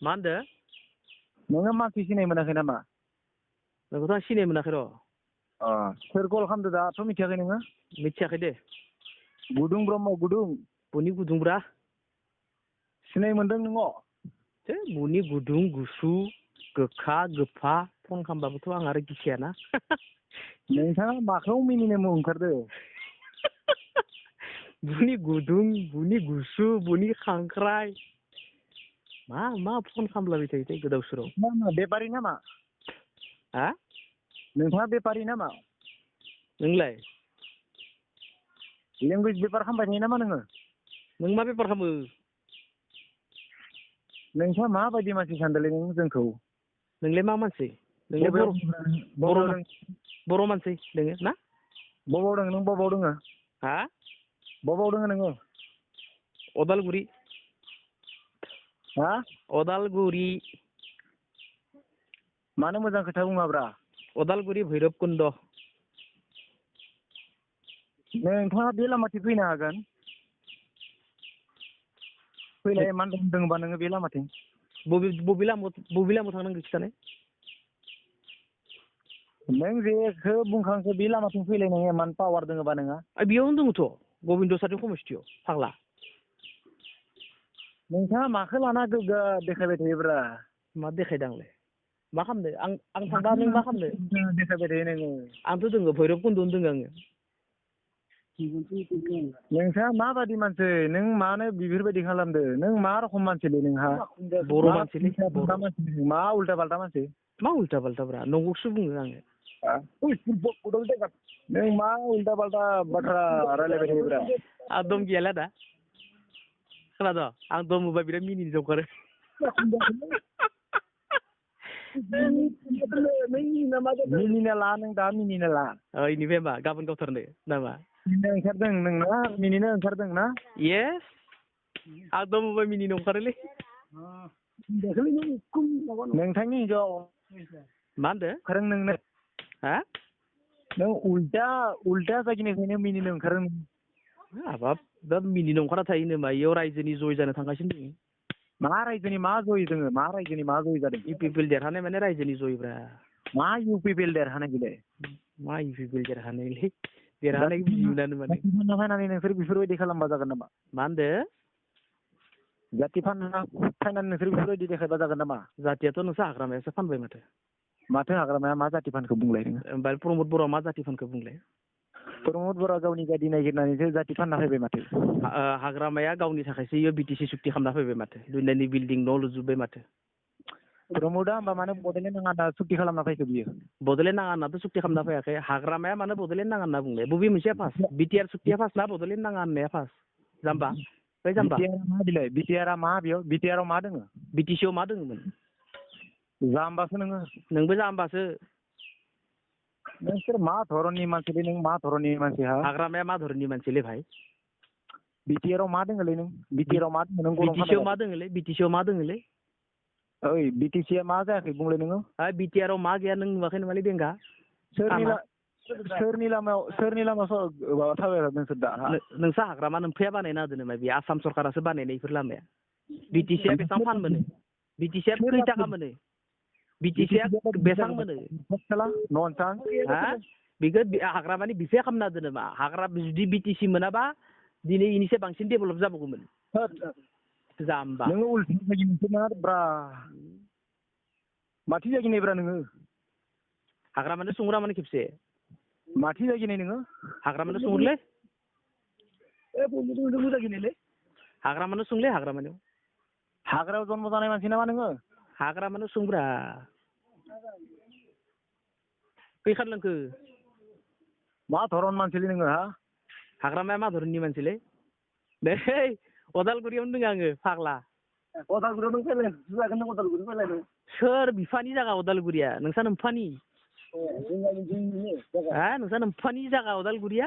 मा होनदो? नोङो मानसि सिनाय मोनाखै नामा? नोंखौथ' आं सिनाय मोनाखै र'। सोर कल खालामदो दाथ' मिथियाखै नोङो? मिथियाखै दे। गुदुं ब्रह्म गुदुं। बनि गुदुंब्रा? सिनाय मोनदों नोङो? बनि गुदुं गुसु गोखा गोफा फन खालामबाबोथ' आं आरो गिखायाना। नोंथाङा माखौ मिनिनो ओंखारदो? बुनि गुदुं बुनि गुसु बुनि खांख्राइ मा फन खालामलाबाय थायो गोदाव सोराव। मा बेपारि नामा? हा? नोंथाङा बेपारि नामा? नोंलाय? लेंगुवेज बेपार खालामबाय थायो नामा नोङो? नों मा बेपार खालामो? नोंथाङा माबायदि मानसि सानदोंलै नों जोंखौ? नोंलाय मा मानसि? नोंलाय बर' मानसि नोङो ना? बबाव दङ नों बबाव दङ? हा? बबाव दङ नोङो? अदालगुरि। हा? अदालगुरि। मानो मोजां खोथा बुङाब्रा? अदालगुरि भैरब कुन्द'। नोंथाङा बे लामाथिं फैनो हागोन? फैलाय मानो होनदोंबा नोङो बे लामाथिं? बबे लामायाव थांनांगौ खिथानाय? नों जेखौ बुंखांखो बे लामाथिं फैलाय नोङो इमान पावार दोङोबा नोंहा? बेयावनो दङथ' गबिन्द सारि समस्थियाव फाग्ला। नोंथाङा माखौ लाना गोग्गा देखायबाय थायोब्रा? मा देखायदों आंलाय? मा खालामदो? आं थांबा नों मा खालामदो? देखायबाय थायो नोङो। आंथ' दोङो भैरब कुन्द'आवनो दोङो आङो। नोंथाङा माबादि मानसि? नों मानो बेफोरबायदि खालामदो? नों मा रखम मानसिलै नोंहा? बर' मानसिलै। मा उल्टा पाल्टा मानसि? मा उल्टा पाल्टाब्रा? नंगौसो बुङो आङो। नों मा उल्टा पाल्टा बाथ्रा रायलायबाय थायोब्रा? आं दम गैयाला दा खोनादों? आं दम होबा बिराद मिनिनो जंखारो। मिनिना ला नों दा मिनिना ला। इनिफ्राय मा गाबोन गावथारनो नामा? मिनिनो ओंखारदों नोंना? मिनिनो ओंखारदों ना? येस आं दम होबा मिनिनो ओंखारोलै। नोंथांनि हिनजाव मा होनदो? फोरों नोंनो हा? नों उल्टा जायगानिफ्रायनो मिनिनो ओंखारो। हाबाब दा मिनिनो ओंखारा थायो नामा? इयाव रायजोनि जय जानो थांगासिनो दङ। मा रायजोनि मा जय दोङो? मा रायजोनि मा जय जादों? इउ पि पि एल देरहानाय माने रायजोनि जयब्रा। मा इउ पि पि एल देरहानाय बिलाय? मा इउ पि पि एल देरहानायलै? देरहानाय बुजिमोनानो माने। फायनानै नोंसोर बेफोरबायदि खालामबा जागोन नामा? मा होनदो? जाति फाननानै नोंसोर बेफोरबायदि देखायबा जागोन नामा? जातियाथ' नोंसोर हाग्रामायासो फानबाय माथो। माथो हाग्रामाया मा जाति फानखो बुंलाय नोङो? ओमफ्राय प्रमद बर'आ मा जाति फानखो बुंलाय? प्रमद बर'आ गावनि गायदि नागिरनानैसो जाति फानना फैबाय माथो। हाग्रामाया गावनि थाखायसो इयो बिटिसि सुक्ति खालामना फैबाय माथो। दुनियानि बिल्डिं न' लुजोब्बाय माथो। प्रमदआ होमबा मानो बड'लेण्ड नाङा होनना सुक्ति खालामना फैखो बियो? बड'लेण्ड नाङा होननाथ' सुक्ति खालामना फैयाखै। हाग्रामाया मानो बड'लेण्ड नाङा होनना बुंलाय? बबे मोनसेया फार्स्ट? बिटिआर सुक्तिया फार्स्ट ना बड'लेण्ड नाङा होननाया फार्स्ट? जाम्बा बै जाम्बा। बिटिआरआ मा बेयाव? बिटिआरआव मा दोङो? बिटिसिआव मा दोङोमोन? जाम्बासो नोङो। नोंबो जाम्बासो। नोंसोर मा धरननि मानसिलै नों? मा धरननि मानसि हा? हाग्रामाया मा धरननि मानसिलै भाइ? बिटिआरआव मा दोङोलै नों? बिटिआरआव मा दोङो नों? बिटिसिआव मा दोङोलै? बिटिसिआव मा दोङोलै? ओइ बिटिसिआ मा जायाखै बुंलाय नोङो? बिटिआरआव मा गैया नों नुवाखै नामालै बेंगा? सोरनि लामायाव माबा थाबायग्रा नोंसोर दा? नोंसा हाग्रामा नोमफाया बानायना होदो नामा? बे आसाम सरकारासो बानायनाय बेफोर लामाया। बिटिसिआ बेसेबां फान मोनो? बिटिसिआ खै थाखा मोनो? बिटिसिआ बेसेबां मोनो? बेखौ हाग्रामानि बिफाया खालामना होदो नामा? जुदि बिटिसि मोनाबा दिनै इनिसे बांसिन डेभेलप जाबावगौमोन। जाम्बा नोङो उल्था माथो जागिनायब्रा नोङो? हाग्रामानो सोंहरा माने खेबसे। माथो जागिनाय नोङो? हाग्रामानो सोंहरलै। मोजागिनायलै। हाग्रामानो सोंलै हाग्रामानो। हाग्रायाव जन्म जानाय मानसि नामा नोङो? हाग्रामानो सोंब्रा। खैखान लोंखो? मा धरन मानसिलै नोङो हा? हाग्रामाया मा धरननि मानसिलै? नै अदालगुरियावनो दङ आङो फाग्ला। अदालगुरियाव नों फैलाय जागोन नों अदालगुरि फैलाय नों। सोर बिफानि जागा अदालगुरिया? नोंसा नोम्फानि? नोंसा नोम्फानि जागा अदालगुरिया?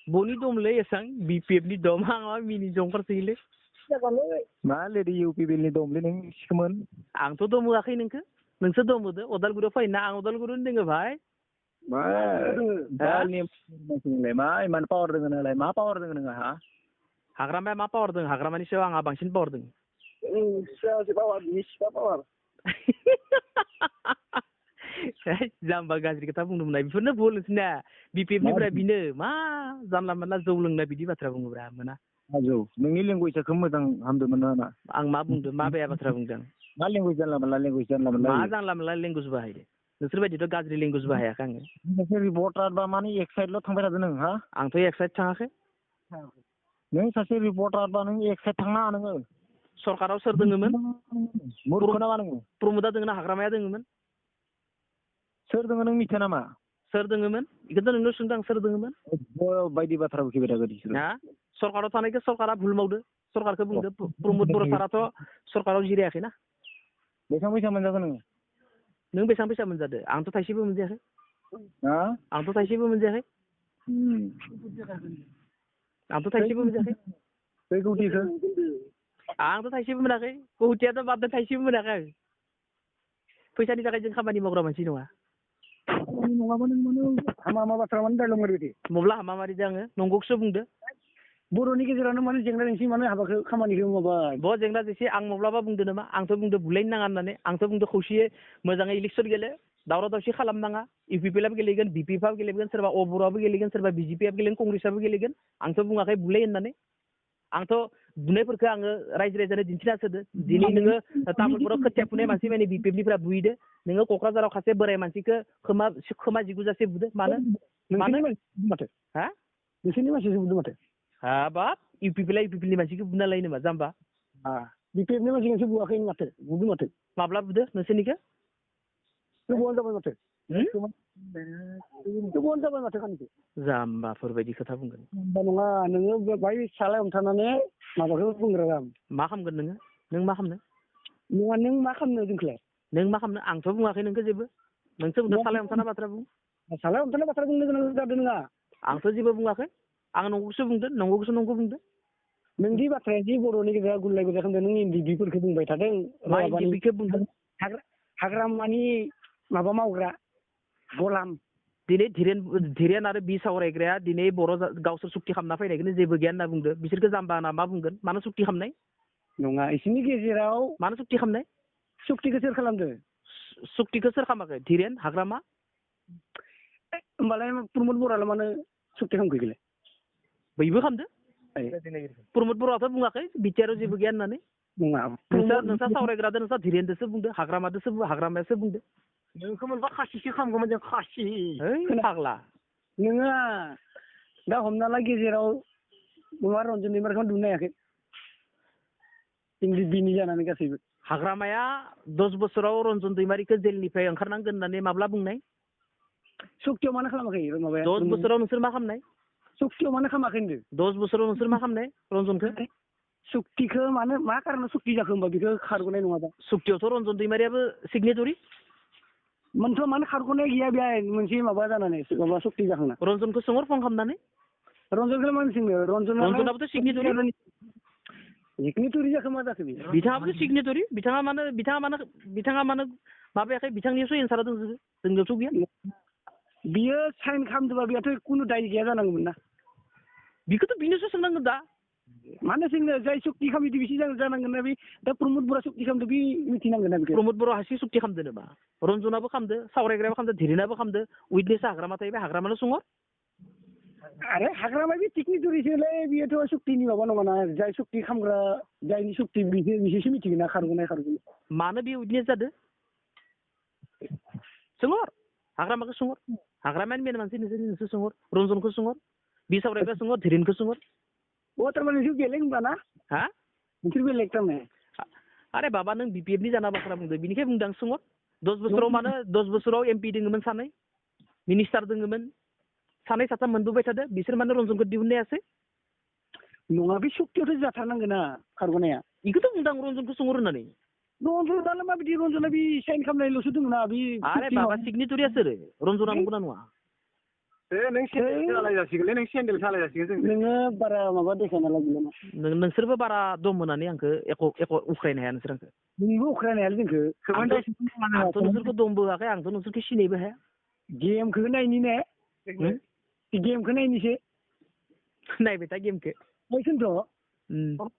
बनि दमलै एसां बिपिएफनि दम आं मा मिनि जंखारसोयोलै। मा लेडि इउ पि पि एलनि दमलै नों सिखोमोन? आंथ' दम होआखै नोंखो। नोंसो दम होदो अदालगुरियाव फैना आं अदालगुरियावनो दोङो भाइ। मा इमान पावार दोङो नोंलाय? मा पावार दोङो नोंहा? हाग्रामाया मा पावार दोङो? हाग्रामानि सायाव आंहा बांसिन पावार दोङो। सिगांसो पावार बिनि सिगा पावार जाम्बा गाज्रि खोथा बुंदोंमोन बेफोरनो भुल नोंसिना बिपिएफनिफ्राय बिनो मा जानला मोनला जौ लोंनाय बिदि बाथ्रा बुङोब्रा मोना जौ नोंनि लेंगुवेजखौ मोजां हामदोंमोन ना आं मा बुंदों मा बेया बाथ्रा बुंदों मा लेंगुवेज जानला मोनला मा जानला मोनला लेंगुवेज बाहायदो नोंसोर बायदिथ' गाज्रि लेंगुवेज बाहायाखै आङो नोंसोर रिपर्टार बा माने एक साइडल' थांबाय थादों नों हा आंथ' एक साइड थाङाखै नों सासे रिपर्टार बा नों एक साइड थांनाङा नोङो सरकाराव सोर दोङोमोन मुर्ख नामा नोङो प्रमदा दोङो ना हाग्रामाया दोङोमोन सोर दोङो नों मिथिया नामा सोर दोङोमोन बेखौथ' नोंनाव सोंदों आं सोर दोङोमोन बायदि बाथ्रा बुंबाय थागोन ना सरकाराव थानायखौ सरकारा भुल मावदो सरकारखौ बुंदो प्रमद बर' साराथ' सरकाराव जिरायाखैना बेसेबां फैसा मोनजागोन नोङो नों बेसेबां फैसा मोनजादो आंथ' थाइसेबो मोनजायाखै आंथ' थाइसेबो मोनजायाखै आंथ' थाइसेबो मोनजायाखै बे कौटिखौ आंथ' थाइसेबो मोनाखै कौटियाथ' बारदों थाइसेबो मोनाखै आं फैसानि थाखाय जों खामानि मावग्रा मानसि नङा नङाबा नों माने हामा हामा बाथ्रा माने डायलग मारिदि मब्ला हामा मारिदो आङो नंगौखौसो बुंदो बर'नि गेजेरावनो माने जेंना जेंसि माने हाबाखौ खामानिखौ माबाय बहुत जेंना जेंसि आं माब्लाबा बुंदो नामा आंथ' बुंदो बुलायनो नाङा होननानै आंथ' बुंदो खौसेयै मोजाङै इलेक्सन गेले दावराव दावसि खालामनाङा इउपिपिएलआबो गेलेगोन बिपिएफआबो गेलेगोन सोरबा अबर'आबो गेलेगोन सोरबा बिजेपिआबो गेलेगोन कंग्रेसआबो गेलेगोन आंथ' बुङाखै बुलाय होननानै आंथ' बुनायफोरखौ आङो रायजो राजानो दिन्थिना होदो दिनै नोङो तामुलपुराव खोथिया फुनाय मानसि माने बिपिएफनिफ्राय बुहैदो नोङो क'क्राझाराव सासे बोराय मानसिखौ खोमा जिगुजासे बुदो मानो माथो हा नोंसोरनि मानसिसो बुदों माथो हाबाब इउपिपिएलनि मानसिखौ बुना लायो नामा जाम्बा बिपिएफनि मानसिखौसो बुवाखै माथो बुदों माथो माब्ला बुदो नोंसोरनिखौ गोबावानो जाबाय माथो गोबावानो जाबाय माथो खानिखौ जाम्बाफोर बायदि खोथा बुंगोन नङा नोङो बाहाय सालाय हमथानानै माबाखौ बुंग्रा गाम मा खालामगोन नों मा खालामनो नङा नों मा खालामनो जोंखौलाय नों मा खालामनो आंथ' बुङाखै नोंखौ जेबो नोंसो बुंदों सालाय हमथाना बाथ्रा बुं सालाय हमथाना बाथ्रा बुंनो गोनां जादों नङा आंथ' जेबो बुङाखै आं नंगौसो बुंदों नंगौखौसो नंगौ बुंदों नोंदि बाथ्राया जि बर'नि गेजेराव गुलाय गुजाय खालामदों नों इन्दिबिफोरखौ बुंबाय थादों मा इन्दिबिखौ बुंदों हाग्रामानि माबा मावग्रा गलाम दिनै धीरेन आरो बि सावरायग्राया दिनै बर' गावसोर सुक्ति खालामना फैनायखौनो जेबो गैया होनना बुंदो बिसोरखौ जाम्बा होनना मा बुंगोन मानो सुक्ति खालामनाय नङा इसोरनि गेजेराव मानो सुक्ति खालामनाय सुक्तिखौ सोर खालामदो सुक्तिखौ सोर खालामाखै धीरेन हाग्रामा होमबालाय प्रमद बर'आलाय मानो सुक्ति खालामखैलाय बैबो खालामदो प्रमद बर'आथ' बुङाखै बिटिआराव जेबो गैया होननानै नङा नोंसा सावरायग्रादो नोंसा धीरेनदोसो बुंदो हाग्रामायासो बुंदो नोंखौ मोनबा खासिसो खालामगौमोन जों खासि फाग्ला नोङो दा हमना ला गेजेराव नङा रन्जन दैमारिखौ दुनो हायाखै इंलिस बिनि जानानै गासैबो हाग्रामाया 10 बोसोराव रन्जन दैमारिखौ जेलनिफ्राय ओंखारनांगोन होननानै माब्ला बुंनाय सुक्तियाव मानो खालामाखै माबाया 10 बोसोराव नोंसोर मा खालामनाय सुक्तियाव मानो खालामाखै होनदों 10 बोसोराव नोंसोर मा खालामनाय रन्जनखौ सुक्तिखौ मानो मा कारनाव सुक्ति जाखो होनबा बेखौ खारग'नाय नङा दा सुक्तियावथ' रन्जन दैमारियाबो सिगनेटरि मोनथ' मानो खारग'नाय गैया बेहाय मोनसे माबा जानानै माबा सुक्ति जाखांना रन्जनखौ सोंहर फन खालामनानै रन्जनखौ मानो सोंनो रन्जनाबोथ' सिगनेटरि सिगनेटरि जाखो मा जाखो बिथाङाबोथ' सिगनेटरि बिथाङा मानो माबायाखै बिथांनियावसो एन्सारा दंजोबो जोंनियावथ' गैया बियो साइन खालामदोंबा बेयाथ' खुनु दाय गैया जानांगौमोन ना बेखौथ' बिनोसो सोंनांगोन दा मानो सोंनो जाय सुक्ति खालामदों बिसो जानांगोन ना बे दा प्रमद बर'आ सुक्ति खालामदों बे मिथिनांगोन ना बेखौ प्रमद बर' हारसिं सुक्ति खालामदो नामा रन्जनाबो खालामदो सावरायग्रायाबो खालामदो धीरेनाबो खालामदो उइटनेसा हाग्रामा थायो बे हाग्रामानो सोंहर आरे हाग्रामा बे सिगनेटरिसोलाय बेयोथ' सुक्तिनि माबा नङाना जाय सुक्ति खालामग्रा जायनि सुक्ति बिसोरसो मिथिगोन ना खारग'नाय मानो बे उइटनेस जादो सोंहर हाग्रामाखौ सोंहर हाग्रामायानो मेन मानसि नोंसोर सोंहर रन्जनखौ सोंहर बि सावरायग्रा सोंहर धीरेनखौ सोंहर थारमाने नोंसोर बेलेग होनबा ना हा नोंसोर बेलेग थारमाने आरे बाबा नों बिपिएफनि जाना बाथ्रा बुंदो बिनिखाय बुंदों आं सोंहर 10 बोसोराव मानो 10 बोसोराव एमपि दोङोमोन सानै मिनिस्टार दोङोमोन सानै साथाम मोनबोबाय थादो बिसोर मानो रन्जनखौ दिहुननो हायासै नङा बे सुक्तियावथ' जाथारनांगोन ना खारग'नाया बेखौथ' बुंदों रन्जनखौ सोंहर होननानै रन्जनालाय माबायदि रन्जना बे साइन खालामनायल'सो दङ ना बे आरे बाबा सिगनेटरिया सोर रन्जना नंगौना नङा नों सेन्देल सालाय जासिगोनलै नों सेन्देल सालाय जासिगोन जों नोङो बारा माबा देखायना लागिला नोंसोरबो बारा दम होनानै आंखो एख' उख्रायनो हाया नोंसोर आंखो नोंबो उख्रायनो हाया जोंखो आंथ' नोंसोरखौ दमबो होआखै आंथ' नोंसोरखौ सिनायबो हाया गेमखौ नायनि ने गेमखौ नायनिसो नायबाय था गेमखौ बेखौनोथ'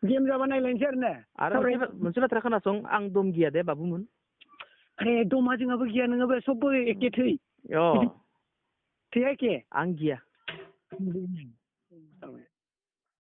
गेम जाबा नायलायनोसै आरो ने मोनसे बाथ्रा खोनासं आं दम गिया दे बाबुमोन अरे दमा जोंहाबो गिया नोङाबो सबबो एखे थै अ थैया एखे आं गिया